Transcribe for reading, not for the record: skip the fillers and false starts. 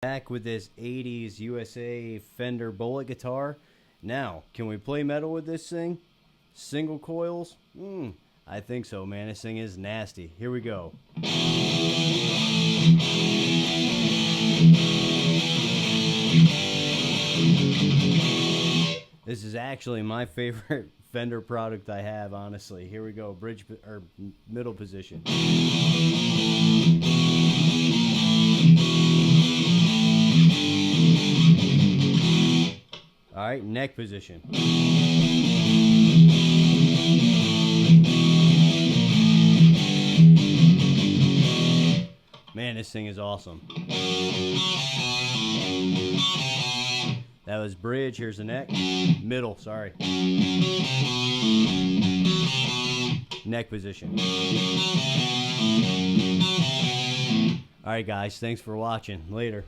Back with this 80s USA Fender Bullet guitar. Now, can we play metal with this thing? Single coils? I think so, man. This thing is nasty. Here we go. This is actually my favorite Fender product I have, honestly. Here we go. Bridge or middle position. All right, neck position. Man, this thing is awesome. That was bridge. Here's the neck. Middle, sorry. Neck position. All right, guys, thanks for watching. Later.